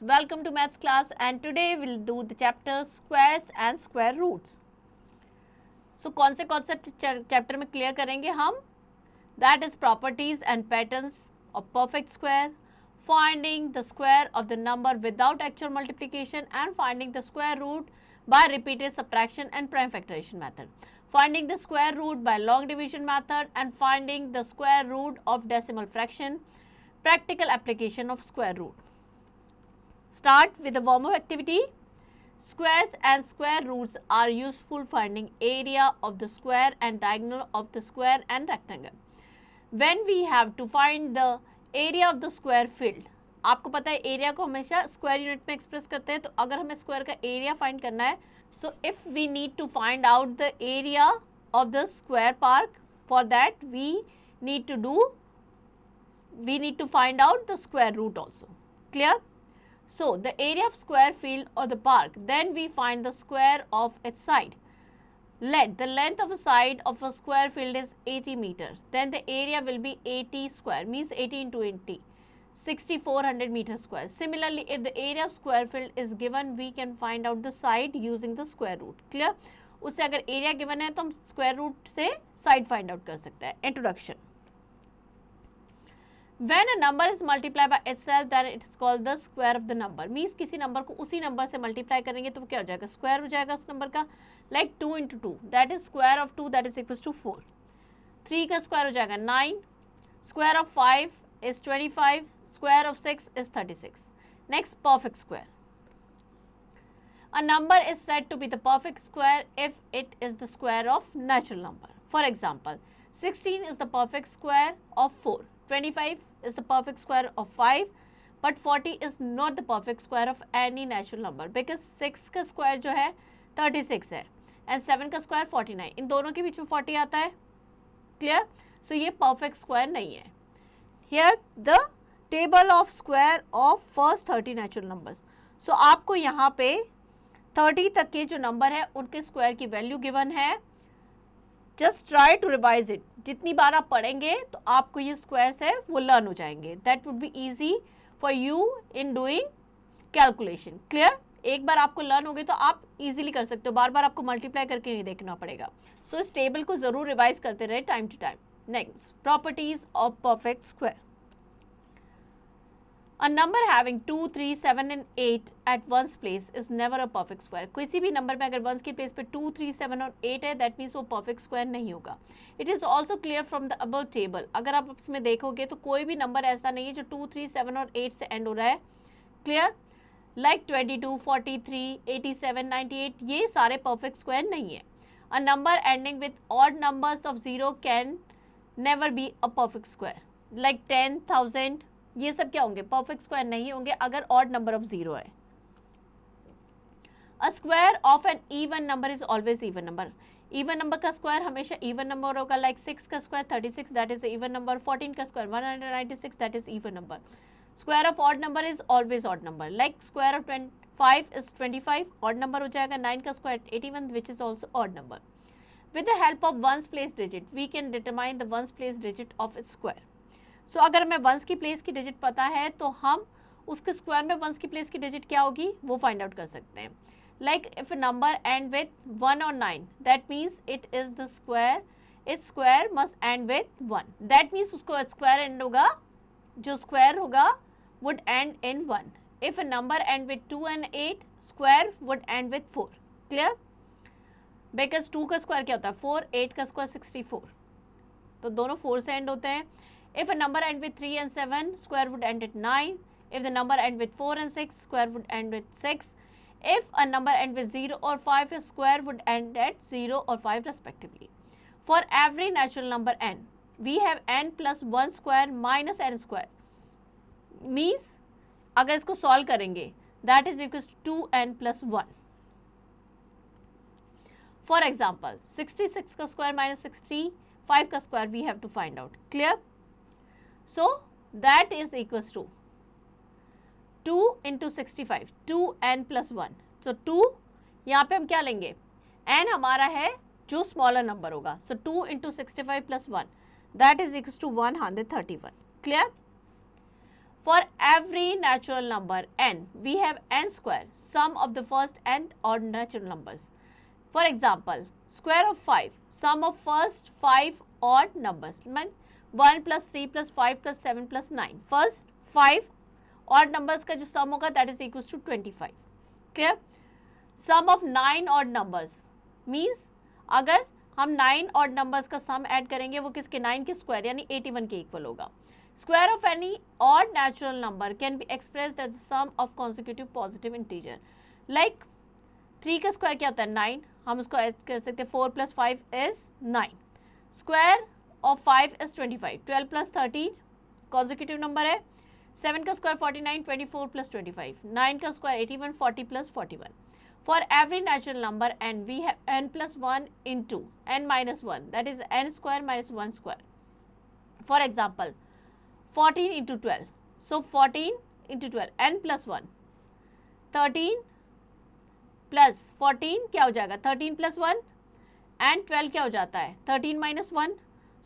welcome to maths class, and today we'll do the chapter squares and square roots. So कौन से chapter में clear करेंगे हम? That is properties and patterns of perfect square, finding the square of the number without actual multiplication and finding the square root by repeated subtraction and prime factorization method, finding the square root by long division method and finding the square root of decimal fraction, practical application of square root. Start with the warm-up activity. Squares and square roots are useful finding area of the square and diagonal of the square and rectangle. When we have to find the area of the square field, आपको पता है area को हमेशा square unit में express करते हैं, तो अगर हमें स्क्वायर का एरिया फाइंड करना है, so if we need to find out the area of the square park, for that we need to find out the square root also. Clear? So the area of square field or the park, then we find the square of its side. Let the length of a side of a square field is 80 meter. Then the area will be 80 square, means 80 into 80, 6400 meter square. Similarly, if the area of square field is given, we can find out the side using the square root. Clear? उससे अगर area given है तो हम square root से side find out कर सकते हैं. Introduction. When a number is multiplied by itself, then it is called the square of the number. Means किसी नंबर को उसी नंबर से मल्टीप्लाई करेंगे तो क्या हो जाएगा? स्क्वायर हो जाएगा उस नंबर का. Like 2 into 2, that is square of 2, that is equal to 4. 3 का स्क्वायर हो जाएगा 9. Square of 5 is 25. Square of 6 is 36. Next, perfect square. A number is said to be the perfect square if it is the square of natural number. For example, 16 is the perfect square of 4. 25 is the perfect square of 5, but 40 is not the perfect square of any natural number because 6 का square जो है 36 है and 7 का square 49. इन दोनों के बीच में 40 आता है. क्लियर? सो ये परफेक्ट स्क्वायर नहीं है. Here the table of square of first 30 natural numbers. So आपको यहाँ पे 30 तक के जो नंबर है उनके स्क्वायर की वैल्यू गिवन है. Just try to revise it. जितनी बार आप पढ़ेंगे तो आपको ये स्क्वायर्स है वो लर्न हो जाएंगे. That would be easy for you in doing calculation. Clear? एक बार आपको लर्न हो गए तो आप इजीली कर सकते हो, बार बार आपको मल्टीप्लाई करके नहीं देखना पड़ेगा. सो इस टेबल को जरूर रिवाइज करते रहे time to time. Next, properties of perfect square. A number having 2, 3, 7 and 8 at one's place is never a perfect square. किसी भी नंबर में अगर ones की प्लेस पे 2, 3, 7 और 8 है, that means वो perfect square नहीं होगा. It is also clear from the above table. अगर आप इसमें देखोगे तो कोई भी नंबर ऐसा नहीं है जो 2, 3, 7 और 8 से एंड हो रहा है. क्लियर? लाइक 22, 43, 87, 98, ये सारे perfect square नहीं है. A number ending with odd numbers of 0 can never be a perfect square. Like 10, 1000, ये सब क्या होंगे? परफेक्ट स्क्वायर नहीं होंगे अगर ऑड नंबर ऑफ 0 है. A square of an even number is always even number. Even number का square हमेशा इवन नंबर होगा. लाइक 6 का square 36, that is even number. 14 का square 196, that is even number. Square of odd number is always odd number. Like square of 5 is 25, odd number हो जाएगा. 9 का square 81, which is also odd number. With the help of once place digit we can determine the once place digit of its square. So अगर हमें once की place की digit पता है तो हम उसके स्क्वायर में वंस की प्लेस की डिजिट क्या होगी वो फाइंड आउट कर सकते हैं. Like if number and with 1 और 9, that means it is the square, its square must and with 1. That means उसको स्क्वायर एंड होगा, जो स्क्वायर होगा would and in 1. If number and with 2 and 8, square would and with 4. Clear? Because 2 का square क्या होता है 4, 8 का square 64, तो दोनों 4 से एंड होते हैं. If a number end with 3 and 7, square would end at 9. If the number end with 4 and 6, square would end with 6. If a number end with 0 or 5, a square would end at 0 or 5 respectively. For every natural number n, we have n plus 1 square minus n square. Means, अगर इसको solve करेंगे, that is equals to 2n plus 1. For example, 66 का square minus 65 का square we have to find out. Clear? So that is equals to 2 into 65, 2n plus 1. So 2, यहाँ पे हम क्या लेंगे? n हमारा है जो स्मॉलर नंबर होगा. So 2 into 65 plus 1, that is equals to 131. Clear? For every natural number n, we have n square, sum of the first n odd natural numbers. For example, square of 5, sum of first 5 odd numbers, 1 plus 3 plus 5 plus 7 plus 9. First 5 odd numbers का जो sum होगा that is equals to 25. Clear? Sum of 9 odd numbers means अगर हम 9 odd numbers का sum add करेंगे वो किसके 9 के square यानी 81 के equal होगा. Square of any odd natural number can be expressed as the sum of consecutive positive integer. Like 3 का square क्या होता है 9, हम उसको ऐड कर सकते हैं 4 plus 5 is 9. Square of 5 is 25. 12 plus 13 consecutive number है. 7 का square 49, 24 plus 25. 9 का square 81, 40 plus 41. For every natural number n, we have n plus 1 into n minus 1, that is n square minus 1 square. For example, 14 into 12. So 14 into 12, n plus 1. 13 plus 14 क्या हो जाएगा 13 plus 1 and 12 क्या हो जाता है 13 minus 1.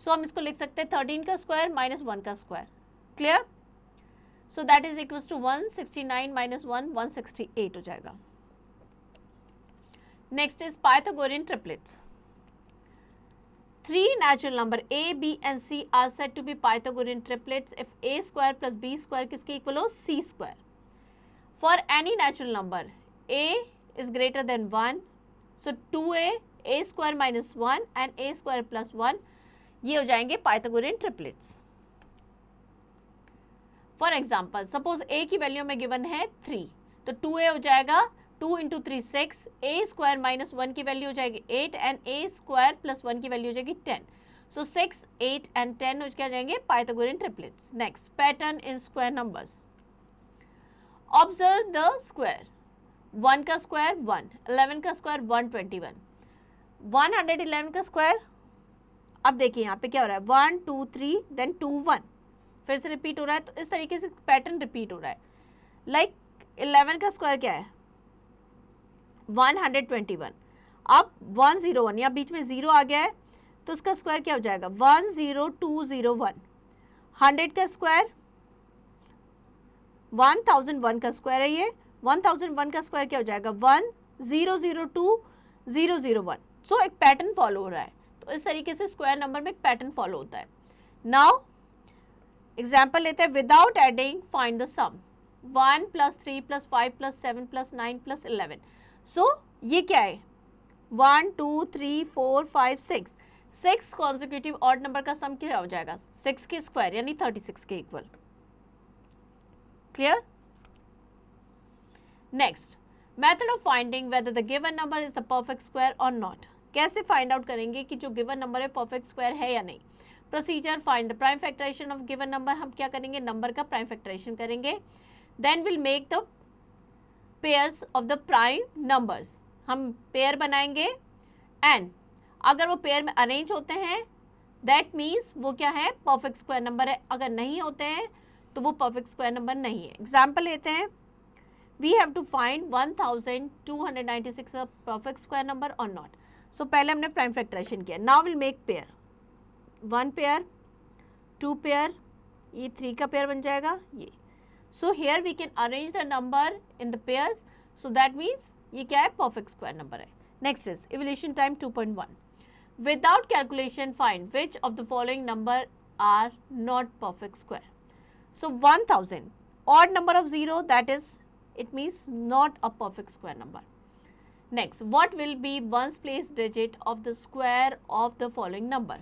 So हम इसको लिख सकते हैं 13 का स्क्वायर minus 1 का square. Clear? So that is equals to 169 minus 1, 168 हो जाएगा. Next is Pythagorean triplets. Three natural number a, b and c are said to be Pythagorean triplets if a square plus b square किसके equal हो c square. For any natural number a is greater than 1, so 2a, a square minus 1 and a square plus 1 ये हो जाएंगे Pythagorean triplets. For example, suppose a की value में given है 3, तो 2a हो जाएगा 2 into 3 6, a square minus 1 की वैल्यू हो जाएगी 8 and a square plus 1 की वैल्यू हो जाएगी 10. So 6, 8 and 10 हो क्या जाएंगे Pythagorean triplets. Next, pattern in square numbers. Observe the square. 1 का square 1, 11 का square 121, 111 का square. अब देखिए यहाँ पे क्या हो रहा है 1 2 3 then 2 1 फिर से रिपीट हो रहा है. तो इस तरीके से पैटर्न रिपीट हो रहा है. लाइक 11 का स्क्वायर क्या है 121. अब 101 या बीच में 0 आ गया है तो उसका स्क्वायर क्या हो जाएगा 10201. 100 का स्क्वायर 1001 का स्क्वायर है ये 1001 का स्क्वायर क्या हो जाएगा 1002001. सो एक पैटर्न फॉलो हो रहा है. तो इस तरीके से स्क्वायर नंबर में एक पैटर्न फॉलो होता है. नाउ एग्जाम्पल लेते हैं. Without adding find the sum 1 plus 3 plus 5 plus 7 plus 9 plus 11. सो ये क्या है 1 2 3 4 5 6 6 कॉन्जिक्यूटिव ऑड नंबर का सम क्या हो जाएगा 6 के स्क्वायर यानी 36 के equal. Clear? Next, method of finding whether the given number is a perfect square और नॉट. कैसे फाइंड आउट करेंगे कि जो गिवन नंबर है परफेक्ट स्क्वायर है या नहीं. Procedure, find the prime factorization of given number. हम क्या करेंगे नंबर का प्राइम फैक्टराइजेशन करेंगे. Then will make the pairs of the prime numbers. हम पेयर बनाएंगे एंड अगर वो पेयर में अरेंज होते हैं दैट मीन्स वो क्या है परफेक्ट स्क्वायर नंबर है. अगर नहीं होते हैं तो वो परफेक्ट स्क्वायर नंबर नहीं है. एग्जाम्पल लेते हैं. We have to find 1296 a perfect square number और नॉट. सो पहले हमने प्राइम फैक्टराइजेशन किया. Now will make pair. 1 pair 2 pair ये 3 का पेयर बन जाएगा ये. So here we can arrange the number in the pairs. So that means ये क्या है perfect square number है. Next is evaluation time 2.1. Without calculation find which of the following number are not perfect square. So 1000 odd number of 0 that is it means not a perfect square number. Next, what will be ones place digit of the square of the following number.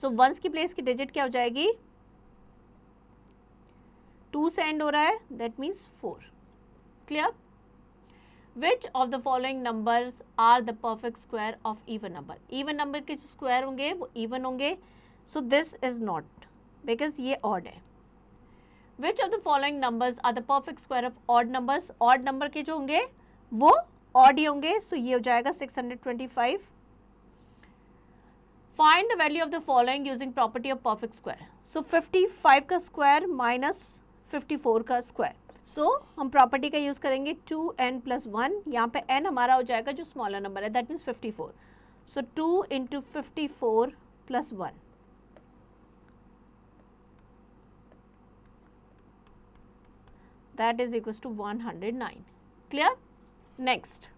So ones की place की digit क्या हो जाएगी 2 से and हो रहा है that means 4. Clear? Which of the following numbers are the perfect square of even number. Even number के जो स्क्वायर होंगे वो इवन होंगे. So this is not because ये ऑड है. Which of the following numbers are the perfect square of odd numbers. Odd number के जो होंगे वो ऑड ही होंगे. सो ये हो जाएगा 625. Find the value of the following using property of perfect square. So 55 का स्क्वायर माइनस 54 का स्क्वायर. सो हम प्रॉपर्टी का यूज करेंगे 2n plus 1. यहाँ पे n हमारा हो जाएगा जो स्मॉलर नंबर है that means 54. So 2 into 54 plus 1. that is equals to 109. Clear? Next,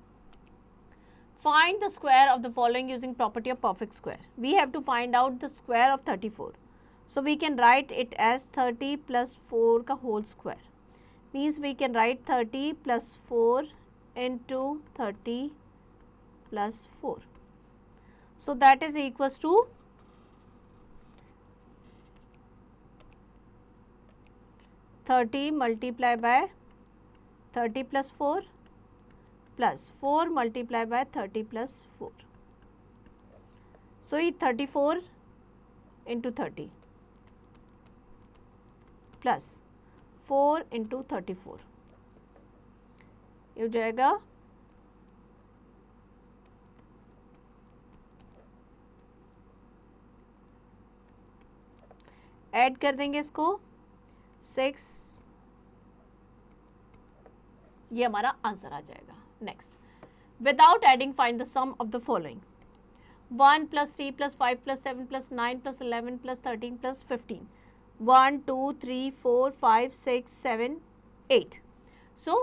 find the square of the following using property of perfect square. We have to find out the square of 34. So we can write it as 30 plus 4 का whole square. Means we can write 30 plus 4 into 30 plus 4. So that is equals to 30 multiplied by 30 plus 4 plus 4 multiplied by 30 plus 4. So ये 34 into 30 plus 4 into 34 ये हो जाएगा add कर देंगे इसको 6, ये हमारा आंसर आ जाएगा. Next, without adding find the sum of the following. 1 plus 3 plus 5 plus 7 plus 9 plus 11 plus 13 plus 15. 1, 2, 3, 4, 5, 6, 7, 8. So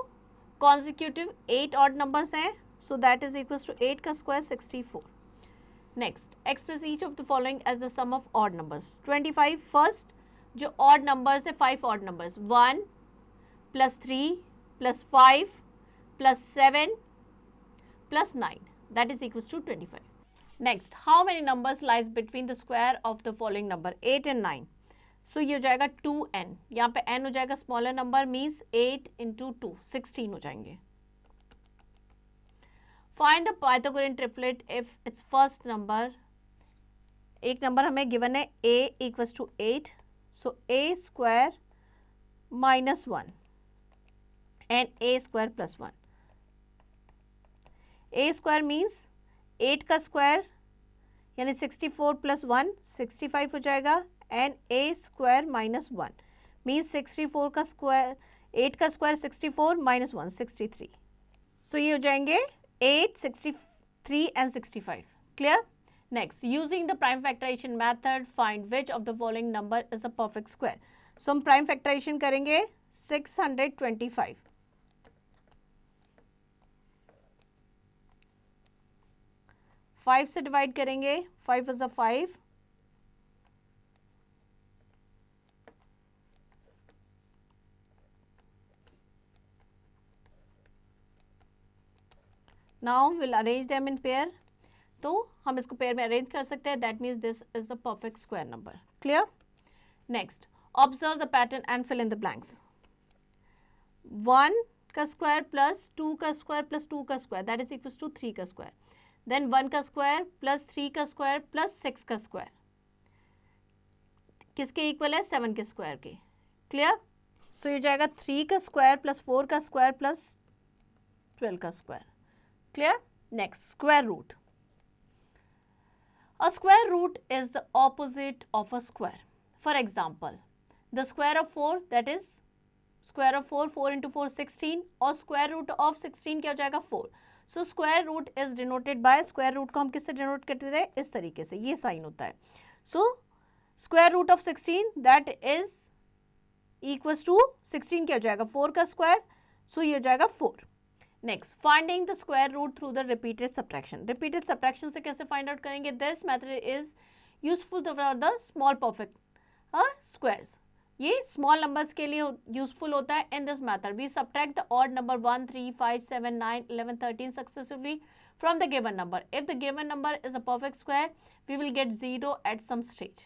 consecutive 8 odd numbers हैं. So that is equals to 8 का square 64. Next, express each of the following as the sum of odd numbers. 25. First, जो odd numbers है 5 odd numbers. 1 plus 3 plus 5 plus 7 plus 9. That is equals to 25. Next, how many numbers lies between the square of the following number 8 and 9? So ये हो जाएगा 2n. यहाँ पे n हो जाएगा smaller number means 8 into 2 16 हो जाएंगे. Find the Pythagorean triplet if its first number, एक नंबर हमें given है a equals to 8. So a square minus 1 and a square plus 1. a square means 8 का square यानी 64 plus 1 65 हो जाएगा and a square minus 1 means 64 का square 8 का square 64 minus 1 63. So ये हो जाएंगे 8, 63 and 65. Clear? Next, using the prime factorization method, find which of the following number is a perfect square. So हम prime factorization करेंगे 625. Five से divide करेंगे 5 is a 5. Now will arrange them in pair. तो हम इसको pair में arrange कर सकते हैं. That means this is a perfect square number. Clear? Next, observe the pattern and fill in the blanks. 1 का स्क्वायर प्लस 2 का स्क्वायर प्लस 2 का square that is equals to 3 का स्क्वायर. देन 1 का square plus 3 का square plus 6 का square किसके equal है? 7 के स्क्वायर के. क्लियर? सो ये जाएगा 3 का स्क्वायर प्लस 4 का स्क्वायर प्लस 12 का square. Clear? Next, square root. A square root is the opposite of a square. For example, the square of 4 that is square of 4, 4 into 4 16 और square root of 16 क्या हो जाएगा? 4. So square root is denoted by, square root को हम किससे denote करते थे? इस तरीके से, ये साइन होता है. So square root of 16 that is equals to 16 क्या हो जाएगा? 4 का स्क्वायर. So ये हो जाएगा 4. Next, finding the square root through the repeated subtraction. Repeated subtraction से कैसे फाइंड आउट करेंगे? This method is useful for the small perfect squares. ये स्मॉल नंबर्स के लिए यूजफुल होता है. In this method we subtract the odd number 1, 3, 5, 7, 9, 11, 13 successively from the given number. If the given number is a perfect square we will get 0 at some stage.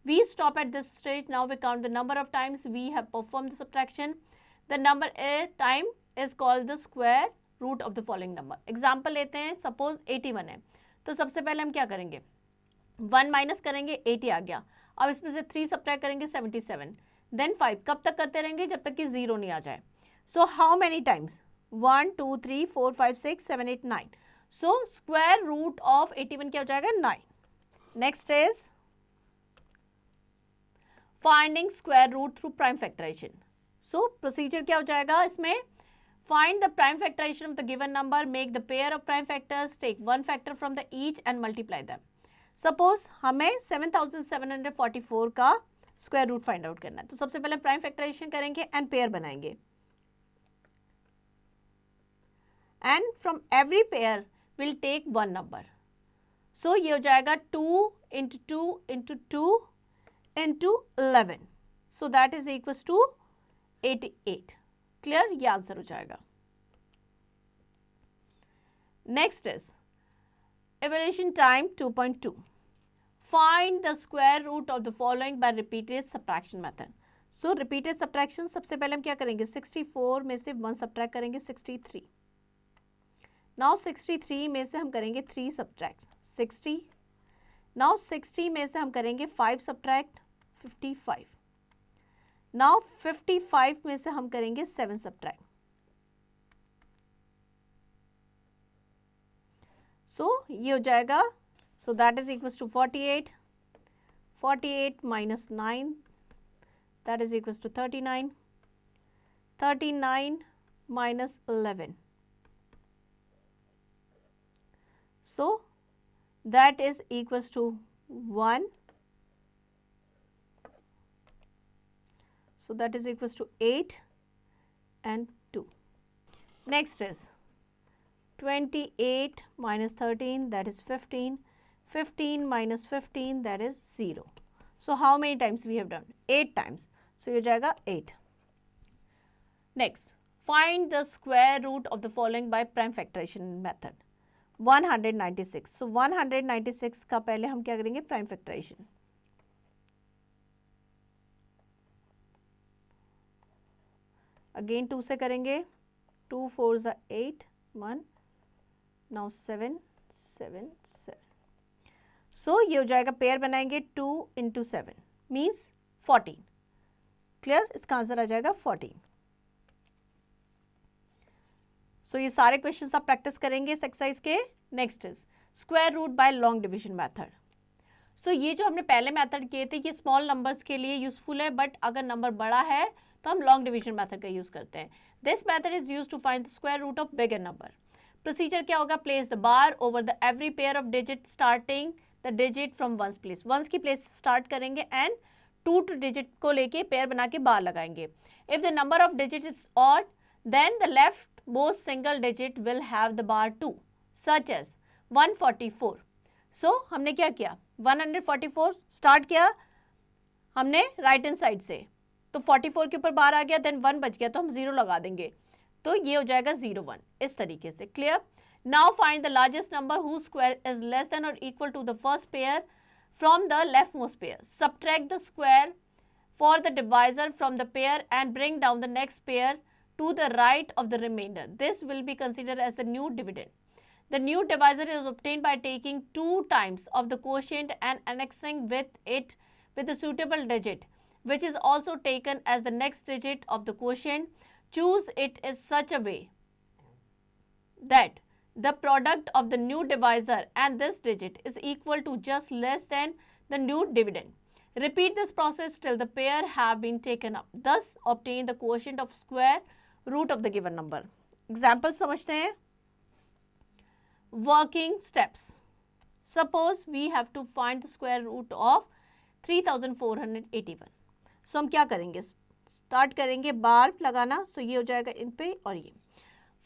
We stop at this stage. Now we count the number of times we have performed the subtraction. The number time is called the square root of the following number. Example लेते हैं. Suppose 81 है तो सबसे पहले हम क्या करेंगे? 1 minus करेंगे, 80 आ गया. अब इसमें से 3 सब्ट्रैक्ट करेंगे, 77. देन 5. कब तक करते रहेंगे? जब तक कि 0 नहीं आ जाए. So how many times? 1, 2, 3, 4, 5, 6, 7, 8, 9. So square root of 81 क्या हो जाएगा? 9. Next is finding square root through prime factorization. So procedure क्या हो जाएगा इसमें? Find the prime factorization of the given number, make the pair of prime factors, take one factor from the each and multiply them. Suppose हमें 7744 का square root find out करना है. तो सबसे पहले प्राइम फैक्टराइजेशन करेंगे एंड पेयर बनाएंगे. and from every pair we'll take one number. So ये हो जाएगा 2 into 2 into 2 into 11. So that is equals to 88. Clear? ये आंसर हो जाएगा. Next is evaluation time 2.2. Find the square root of the following by repeated subtraction method. So repeated subtraction सबसे पहले हम क्या करेंगे, 64 में से 1 subtract करेंगे 63. Now 63 में से हम करेंगे 3 subtract 60. Now 60 में से हम करेंगे 5 subtract 55. Now 55 में से हम करेंगे 7 subtract. So ये हो जाएगा, so that is equals to 48. 48 minus 9, that is equals to 39. 39 minus 11. So that is equals to 1. So that is equals to 8 and 2. Next is 28 minus 13, that is 15. 15 minus 15, that is 0. So how many times we have done? 8 times. So ये जाएगा 8. Next, find the square root of the following by prime factorization method. 196. So 196 का पहले हम क्या करेंगे, prime factorization. Again 2 से करेंगे. 2 4s are 8. 1. Now 7 7 7. So ये हो जाएगा, पेयर बनाएंगे 2 into 7 means 14. क्लियर? इसका आंसर आ जाएगा 14. सो ये सारे क्वेश्चंस आप प्रैक्टिस करेंगे इस एक्सरसाइज के. Next is square root by long division method. So ये जो हमने पहले मेथड किए थे ये स्मॉल नंबर्स के लिए यूजफुल है, बट अगर नंबर बड़ा है तो हम लॉन्ग डिवीजन मेथड का यूज करते हैं. This method is use to find the square root of bigger number. Procedure क्या होगा, place the bar over the every pair of digit starting the digit from ones place. Ones की place start करेंगे and 2 digit को लेके pair बना के bar लगाएंगे. If the number of digit is odd then the left most single digit will have the bar 2, such as 144. So हमने क्या किया, 144 स्टार्ट किया हमने राइट हैंड साइड से, तो 44 के ऊपर बार आ गया, देन 1 बच गया तो हम 0 लगा देंगे, तो ये हो जाएगा 0 1 इस तरीके से. Clear? Now find the largest number whose square is less than और equal to the first pair from the left most pair. Subtract the square for the divisor from the pair and bring down the next pair to the right of the remainder. This will be considered as the new dividend. The new divisor is obtained by taking 2 times of the quotient and annexing with it with a suitable digit, which is also taken as the next digit of the quotient. Choose it in such a way that the product of the new divisor and this digit is equal to just less than the new dividend. Repeat this process till the pair have been taken up. Thus, obtain the quotient of square root of the given number. Example समझते हैं. Working steps. Suppose we have to find the square root of 3481. So हम क्या करेंगे, start करेंगे बार लगाना. So ये हो जाएगा इन पे और ये.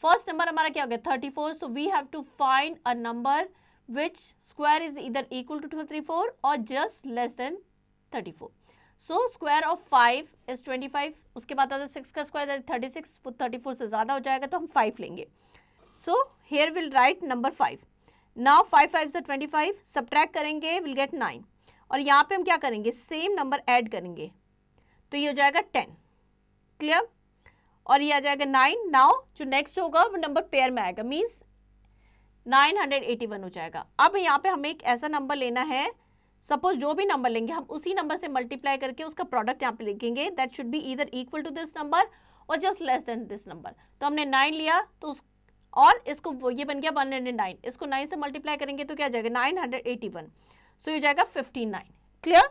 फर्स्ट नंबर हमारा क्या हो गया 34. So we have to find a number which square is either equal to 34 or just less than 34. So square of 5 is 25. उसके बाद आता है 6 का स्क्वायर 36. वो 34 से ज़्यादा हो जाएगा तो हम 5 लेंगे. So here we'll write number 5. Now 5 5 से 25. सब्ट्रैक्ट करेंगे we'll get 9. और यहाँ पे हम क्या करेंगे, सेम नंबर ऐड करेंगे तो ये हो जाएगा 10. क्लियर? और ये आ जाएगा 9. नाउ जो नेक्स्ट होगा वो नंबर पेयर में आएगा, मीन्स 981 हो जाएगा. अब यहाँ पे हमें एक ऐसा नंबर लेना है, सपोज जो भी नंबर लेंगे हम उसी नंबर से मल्टीप्लाई करके उसका प्रोडक्ट यहाँ पे लिखेंगे. That should be either equal to this number और just less than this number. तो हमने 9 लिया तो उस और इसको ये बन गया 109. इसको 9 से मल्टीप्लाई करेंगे तो क्या जाएगा 981. सो ये जाएगा 59. Clear?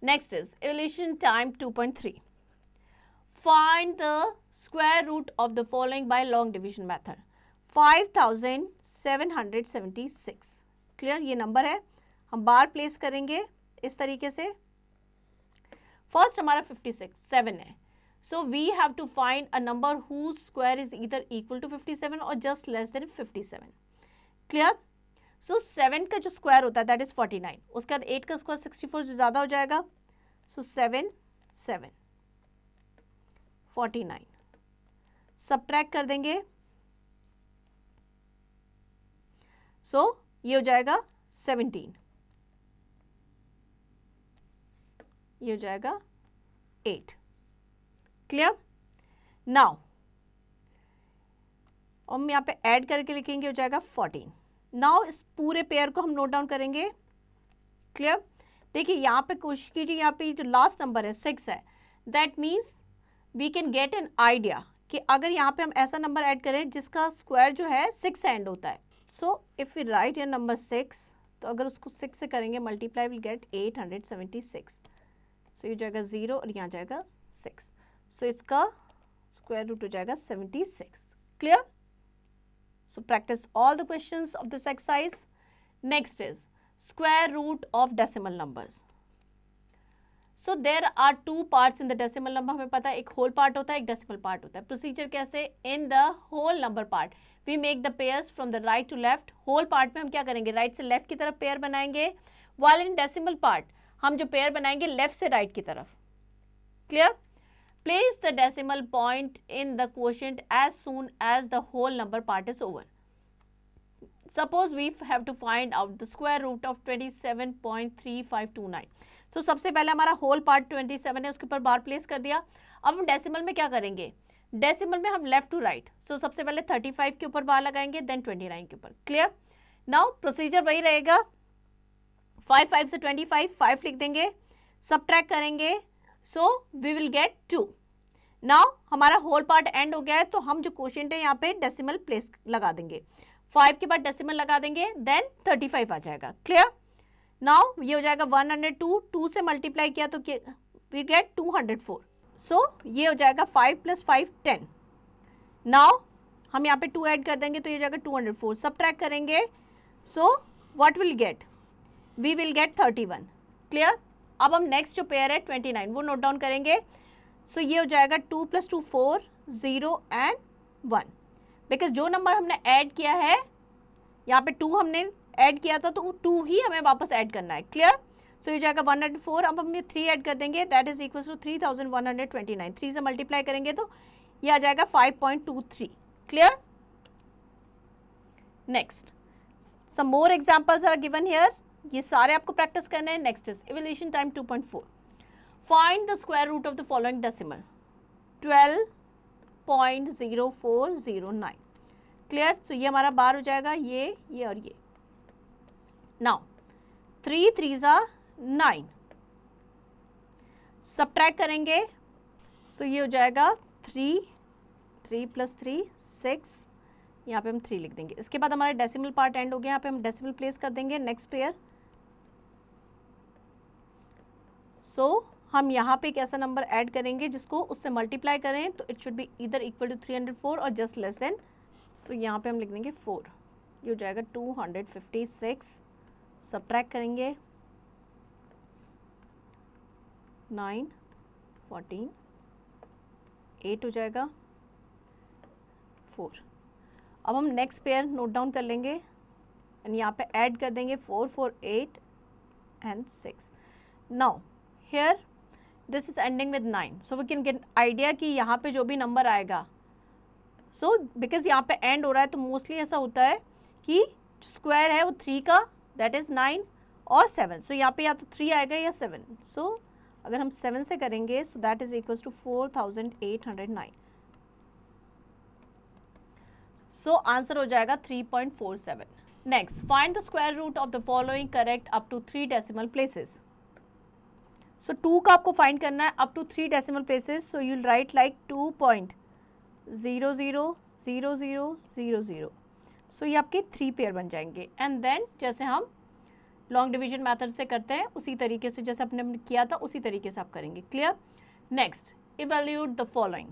Next is evaluation time 2.3. Find the square root of the following by long division method. 5776. Clear? ये नंबर है, हम बार प्लेस करेंगे इस तरीके से. फर्स्ट हमारा 56 7 है. So we have to find a number whose square is either equal to 57 or just less than 57. Clear? So 7 का जो स्क्वायर होता है दैट इज 49, उसके बाद 8 का स्क्वायर 64 जो ज़्यादा हो जाएगा. सो 7 7 49 सब्ट्रैक्ट कर देंगे. सो ये हो जाएगा 17, ये हो जाएगा 8. क्लियर? नाउ हम यहाँ पे ऐड करके लिखेंगे, हो जाएगा 14. नाउ इस पूरे पेयर को हम नोट डाउन करेंगे. क्लियर? देखिए यहाँ पे कोशिश कीजिए, यहाँ पे जो लास्ट नंबर है 6 है, that means we can get an idea कि अगर यहाँ पे हम ऐसा नंबर ऐड करें जिसका स्क्वायर जो है 6 से एंड होता है. So if we write your number 6, तो अगर उसको 6 से करेंगे मल्टीप्लाई विल गेट 876. सो ये जाएगा 0 और यहाँ जाएगा 6. सो इसका स्क्वायर रूट हो जाएगा 76. Clear? So practice all the questions of this exercise. Next is square root of decimal numbers. So there are 2 parts in the decimal number. हमें पता है एक होल पार्ट होता है, एक डेसिमल पार्ट होता है. प्रोसीजर कैसे? In the whole number part we make the pairs from the right to left. Whole part में हम क्या करेंगे? राइट से लेफ्ट की तरफ पेयर बनाएंगे, वाइल इन डेसिमल पार्ट हम जो पेयर बनाएंगे लेफ्ट से राइट की तरफ. Clear? Place the decimal point in the quotient as soon as the whole number part is over. Suppose we have to find out the square root of 27.3529. तो सबसे पहले हमारा होल पार्ट 27 है, उसके ऊपर बार प्लेस कर दिया. अब हम डेसिमल में क्या करेंगे? डेसिमल में हम लेफ्ट टू राइट. सो सबसे पहले 35 के ऊपर बार लगाएंगे, देन 29 के ऊपर. क्लियर? नाउ प्रोसीजर वही रहेगा. 5 से 25, 5 लिख देंगे, सबट्रैक्ट करेंगे. So we will get 2. Now हमारा होल पार्ट एंड हो गया है, तो हम जो क्वोशिएंट है यहाँ पे डेसिमल प्लेस लगा देंगे. 5 के बाद डेसिमल लगा देंगे, देन 35 आ जाएगा. क्लियर? नाउ ये हो जाएगा 102. 2 से मल्टीप्लाई किया तो वी गेट 204. सो ये हो जाएगा 5 + 5 10. नाउ हम यहाँ पे 2 ऐड कर देंगे तो ये हो जाएगा 204. सबट्रैक्ट करेंगे, so what will get? We will get 31. Clear? अब हम नेक्स्ट जो पेयर है 29 वो नोट डाउन करेंगे. सो ये हो जाएगा 2 + 2 4, 0 and 1. बिकॉज जो नंबर हमने ऐड किया है यहाँ पे 2 हमने ऐड किया था, तो 2 ही हमें वापस ऐड करना है. क्लियर? सो ये जाएगा 104. अब हम ये 3 ऐड कर देंगे, दैट इज इक्वल टू 3129. 3 से मल्टीप्लाई करेंगे तो ये आ जाएगा 5.23. Clear? Next some more examples are given here. ये सारे आपको प्रैक्टिस करने हैं. Next is evolution time 2.4. Find the square root of the following decimal. 12.0409. Clear? तो ये हमारा बार हो जाएगा, ये और ये. Now 3 3s are 9. सबट्रैक्ट करेंगे, सो ये हो जाएगा 3 + 3 6. यहाँ पे हम 3 लिख देंगे. इसके बाद हमारा डेसिमल पार्ट एंड हो गया. यहाँ पे हम डेसिमल प्लेस कर देंगे. Next pair. सो हम यहाँ पे एक ऐसा नंबर ऐड करेंगे जिसको उससे मल्टीप्लाई करें तो इट शुड बी इधर इक्वल टू 304 और जस्ट लेस देन. सो यहाँ पे हम लिख देंगे 4. ये हो जाएगा 256. सबट्रैक्ट करेंगे, 9 14 8 हो जाएगा 4. अब हम नेक्स्ट पेयर नोट डाउन कर लेंगे एंड यहाँ पे ऐड कर देंगे 4 4 8 and 6. Now here this is ending with 9. So we can get idea कि यहाँ पे जो भी नंबर आएगा, सो बिकॉज यहाँ पे एंड हो रहा है तो मोस्टली ऐसा होता है कि स्क्वायर है वो 3 का, दैट इज 9 और 7. सो यहाँ पे या तो 3 आएगा या 7. सो अगर हम 7 से करेंगे so that is equal to 4809. So answer हो जाएगा 3.47. Next find the square root of the following correct up to 3 decimal places. So 2 का आपको फाइंड करना है up to 3 decimal places. So you will write like 2.000000. सो ये आपके 3 pair बन जाएंगे. एंड देन जैसे हम लॉन्ग डिवीजन मेथड से करते हैं उसी तरीके से, जैसे अपने किया था उसी तरीके से आप करेंगे. Clear? Next evaluate the following.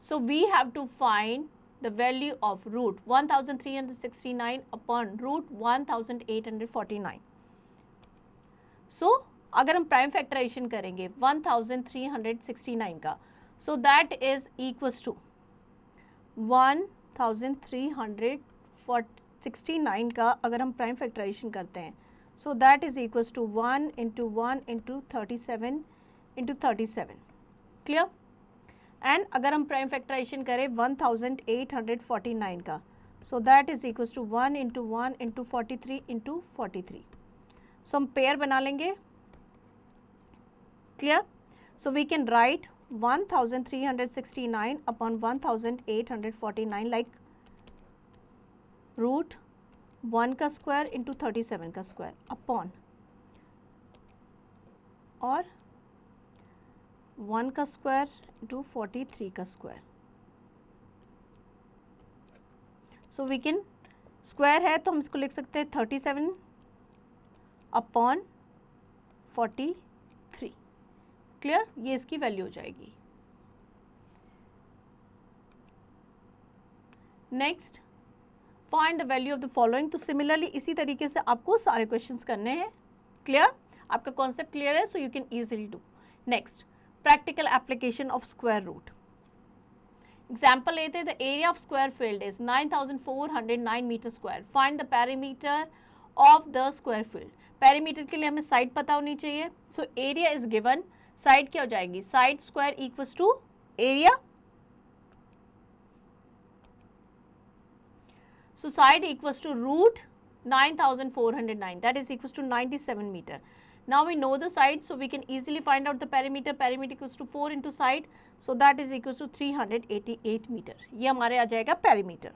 So we have to find the value of root 1369 upon root 1849. So अगर हम प्राइम फैक्टराइजेशन करेंगे 1369 का, so that is equals to 1369 का अगर हम प्राइम फैक्टराइजेशन करते हैं, so that is equals to 1 into 1 into 37 into 37. Clear? And अगर हम प्राइम फैक्टराइजेशन करें 1849 का, so that is equals to 1 into 1 into 43 into 43. So हम पेयर बना लेंगे. Clear? So we can write 1369 upon 1849 like root 1 का स्क्वायर इंटू 37 का square upon और 1 का स्क्वायर इंटू 43 का square. So we can square है तो हम इसको लिख सकते हैं 37 अपॉन 43. क्लियर? ये इसकी वैल्यू हो जाएगी. Next, find the value of the following. तो सिमिलरली इसी तरीके से आपको सारे क्वेश्चंस करने हैं. क्लियर? आपका कॉन्सेप्ट क्लियर है, so you can easily do. Next, practical application of square root. Example लेते हैं. The area of square field is 9409 meter square. Find the perimeter of the square field. Perimeter के लिए हमें side पता होनी चाहिए. So area is given. Side क्या हो जाएगी? Side square equals to area. So side equals to root 9409, that is equals to 97 meter. Now we know the side, so we can easily find out the perimeter. Perimeter equals to 4 into side, so that is equals to 388 meter. ये हमारे आ जाएगा perimeter.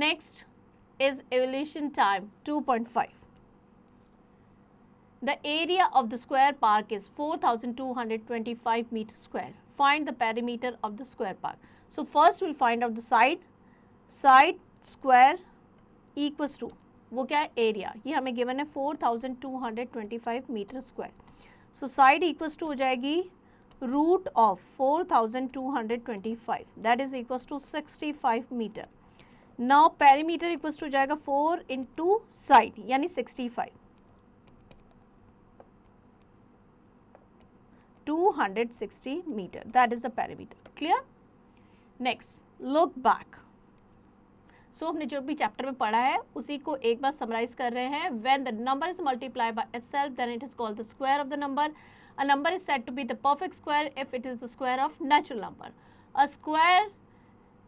Next is evolution time 2.5. The area of the square park is 4225 meter square. Find the perimeter of the square park. So first we'll find out the side. Side square equals to वो क्या है? Area. ये हमें given है 4225 metre square. So side equals to हो जाएगी root of 4225, that is equals to 65 metre. Now perimeter equals to हो जाएगा 4 इंटू साइड यानी 65, 260 metre. That is the perimeter. Clear? Next, look back. So हमने जो भी चैप्टर में पढ़ा है उसी को एक बार समराइज कर रहे हैं. When the number is multiplied by itself then it is called the square of the number. A number is said to be the perfect square if it is the square of natural number. A square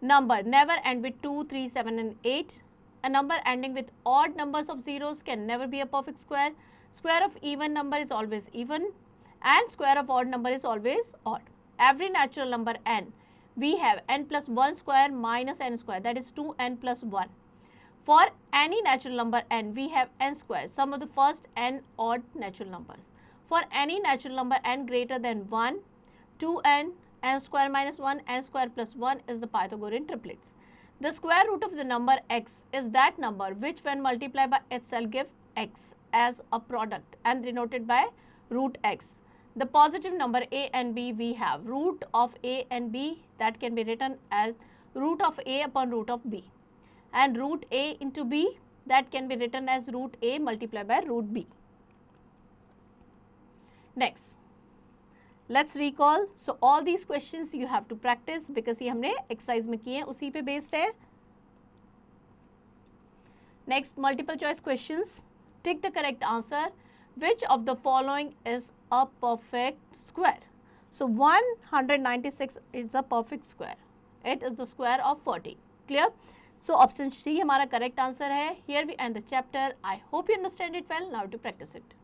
number never end with 2, 3, 7 and 8. A number ending with odd numbers of zeros can never be a perfect square. Square of even number is always even and square of odd number is always odd. Every natural number n, we have n plus 1 square minus n square, that is 2n plus 1. For any natural number n, we have n square, sum of the first n odd natural numbers. For any natural number n greater than 1, 2n, n square minus 1, n square plus 1 is the Pythagorean triplets. The square root of the number x is that number which when multiplied by itself give x as a product and denoted by root x. The positive number a and b, we have root of a and b that can be written as root of a upon root of b, and root a into b that can be written as root a multiplied by root b. Next, let's recall. So all these questions you have to practice because ये हमने exercise में किए हैं, उसी पे based है. Next, multiple choice questions. Tick the correct answer. Which of the following is a perfect square? So 196 is a perfect square. It is the square of 40. Clear? So option C हमारा correct answer है. Here we end the chapter. I hope you understand it well. Now to practice it.